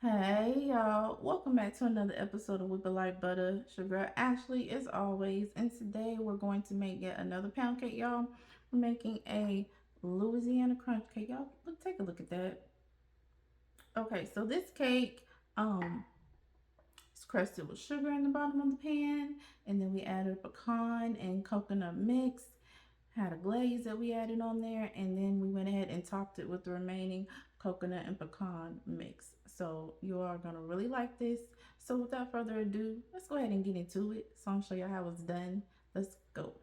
Hey y'all, welcome back to another episode of Whip It Like Butter. It's your girl Ashley as always, and today we're going to make yet another pound cake, y'all. We're making a Louisiana Crunch Cake, y'all. Take a look at that. Okay, so this cake is crusted with sugar in the bottom of the pan, and then we added pecan and coconut mix. Had a glaze that we added on there, and then we went ahead and topped it with the remaining coconut and pecan mix. So you are gonna really like this. So without further ado, let's go ahead and get into it. So I'm gonna show you how it's done. Let's go.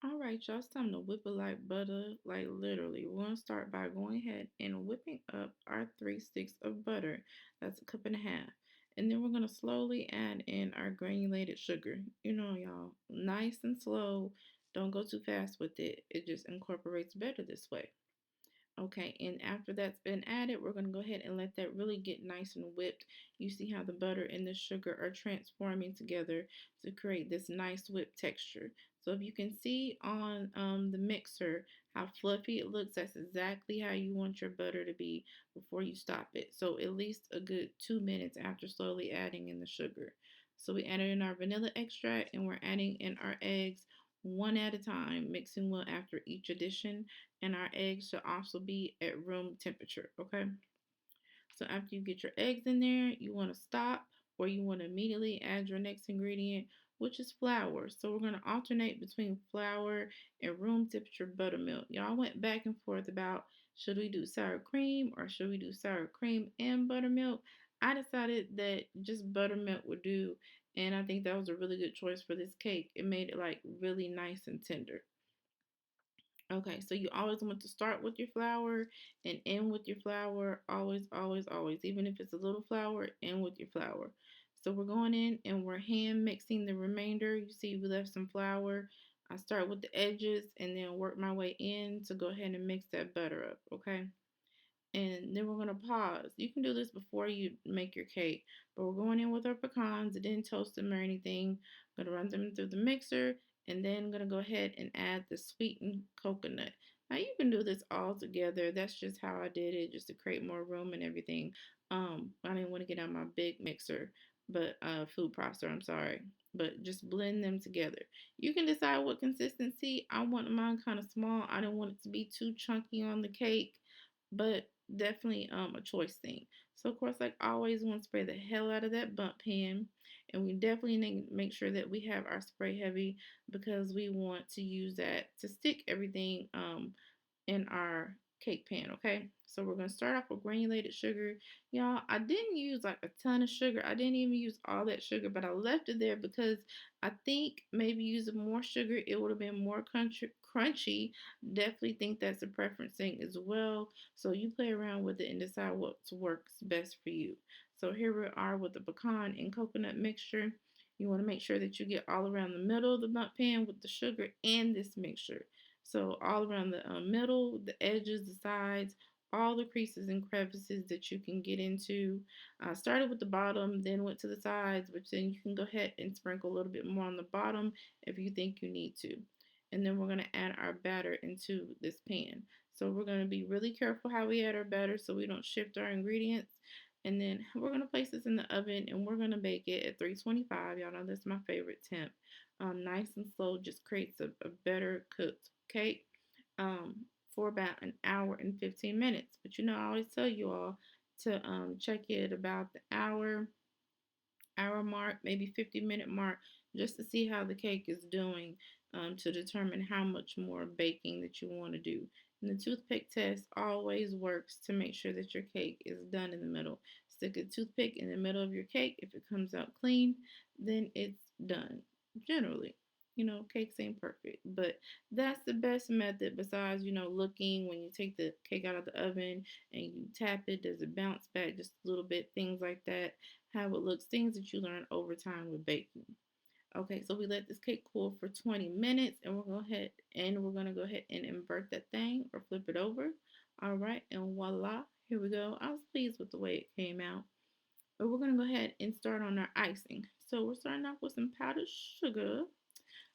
All right, y'all, it's time to whip it like butter, like literally. We're gonna start by going ahead and whipping up our 3 sticks of butter. That's a cup and a half. And then we're gonna slowly add in our granulated sugar. You know, y'all, nice and slow. Don't go too fast with it. It just incorporates better this way. Okay, and after that's been added, we're going to go ahead and let that really get nice and whipped. You see how the butter and the sugar are transforming together to create this nice whipped texture. So if you can see on the mixer how fluffy it looks, that's exactly how you want your butter to be before you stop it. So at least a good 2 minutes after slowly adding in the sugar. So we added in our vanilla extract and we're adding in our eggs one at a time, mixing well after each addition, and our eggs should also be at room temperature, okay? So after you get your eggs in there, you want to stop or you want to immediately add your next ingredient, which is flour. So we're going to alternate between flour and room temperature buttermilk. Y'all went back and forth about should we do sour cream or should we do sour cream and buttermilk. I decided that just buttermilk would do, and I think that was a really good choice for this cake. It made it like really nice and tender. Okay, so you always want to start with your flour and end with your flour. Always, always, always. Even if it's a little flour, end with your flour. So we're going in and we're hand mixing the remainder. You see we left some flour. I start with the edges and then work my way in to go ahead and mix that butter up, okay? And then we're going to pause. You can do this before you make your cake, but we're going in with our pecans. I didn't toast them or anything. I'm going to run them through the mixer, and then I'm going to go ahead and add the sweetened coconut. Now you can do this all together. That's just how I did it, just to create more room and everything. I didn't want to get out my big mixer, but food processor, I'm sorry. But just blend them together. You can decide what consistency. I want mine kind of small. I don't want it to be too chunky on the cake, but definitely a choice thing. So of course, like always, we want to spray the hell out of that bump pan, and we definitely need to make sure that we have our spray heavy because we want to use that to stick everything in our cake pan, okay? So we're gonna start off with granulated sugar. Y'all, I didn't use like a ton of sugar. I didn't even use all that sugar, but I left it there because I think maybe using more sugar, it would have been more crunchy. Definitely think that's a preference thing as well. So you play around with it and decide what works best for you. So here we are with the pecan and coconut mixture. You want to make sure that you get all around the middle of the bump pan with the sugar and this mixture. So all around the middle, the edges, the sides, all the creases and crevices that you can get into. Started with the bottom, then went to the sides, which then you can go ahead and sprinkle a little bit more on the bottom if you think you need to. And then we're going to add our batter into this pan. So we're going to be really careful how we add our batter so we don't shift our ingredients. And then we're going to place this in the oven and we're going to bake it at 325. Y'all know that's my favorite temp. Nice and slow just creates a better cooked cake um, for about an hour and 15 minutes. But you know, I always tell you all to check it about the hour mark, maybe 50-minute mark, just to see how the cake is doing to determine how much more baking that you want to do. And the toothpick test always works to make sure that your cake is done in the middle. Stick a toothpick in the middle of your cake. If it comes out clean, then it's done. Generally, you know, cakes ain't perfect, but that's the best method besides, you know, looking when you take the cake out of the oven and you tap it, does it bounce back just a little bit, things like that, how it looks, things that you learn over time with baking. Okay, so we let this cake cool for 20 minutes and we're gonna go ahead and invert that thing or flip it over. All right, and voila, here we go. I was pleased with the way it came out. But we're gonna go ahead and start on our icing. So we're starting off with some powdered sugar.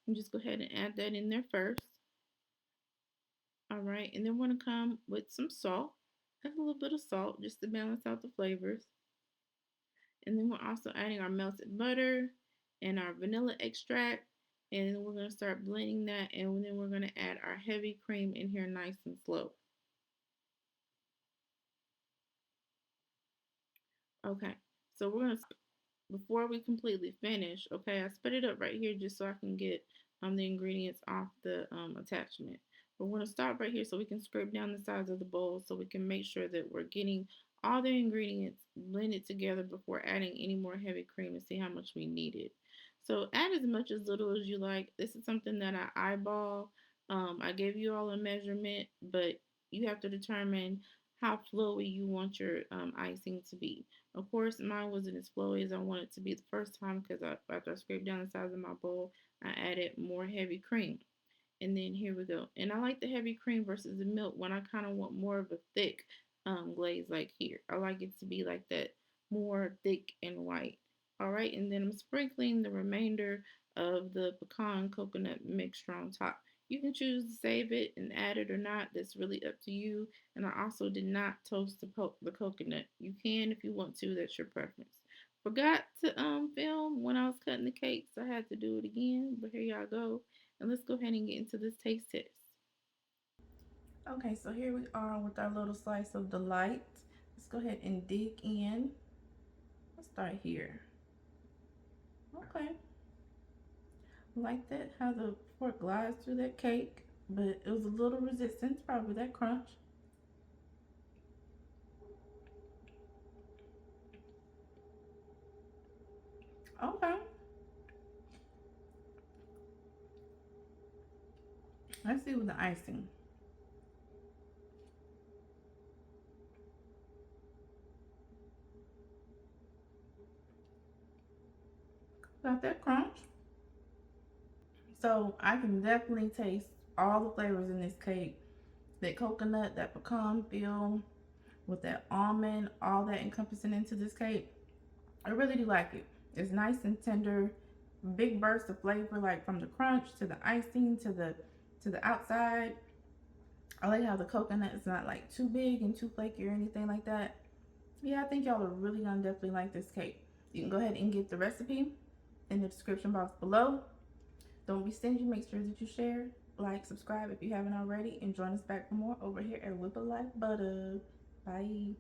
And just go ahead and add that in there first. All right, and then we're gonna come with some salt. Add a little bit of salt just to balance out the flavors. And then we're also adding our melted butter and our vanilla extract. And we're going to start blending that. And then we're going to add our heavy cream in here nice and slow. Okay, so we're going to, before we completely finish, okay, I sped it up right here just so I can get the ingredients off the attachment. But we're going to stop right here so we can scrape down the sides of the bowl so we can make sure that we're getting all the ingredients blended together before adding any more heavy cream to see how much we needed. So add as much as little as you like. This is something that I eyeball. I gave you all a measurement, but you have to determine how flowy you want your icing to be. Of course, mine wasn't as flowy as I wanted it to be the first time because after I scraped down the sides of my bowl, I added more heavy cream. And then here we go. And I like the heavy cream versus the milk when I kind of want more of a thick glaze like here. I like it to be like that, more thick and white. All right, and then I'm sprinkling the remainder of the pecan coconut mixture on top. You can choose to save it and add it or not. That's really up to you. And I also did not toast the coconut. You can if you want to. That's your preference. Forgot to film when I was cutting the cake, so I had to do it again. But here y'all go. And let's go ahead and get into this taste test. Okay, so here we are with our little slice of delight. Let's go ahead and dig in. Let's start here. Okay. Like that, how the fork glides through that cake, but it was a little resistance, probably that crunch. Okay. Let's see with the icing. Got that crunch. So I can definitely taste all the flavors in this cake. That coconut, that pecan feel, with that almond, all that encompassing into this cake. I really do like it. It's nice and tender, big burst of flavor, like from the crunch to the icing to the outside. I like how the coconut is not like too big and too flaky or anything like that. Yeah, I think y'all are really gonna definitely like this cake. You can go ahead and get the recipe in the description box below. Don't be stingy. Make sure that you share, like, subscribe if you haven't already, and join us back for more over here at Whip It Like Butter. Bye.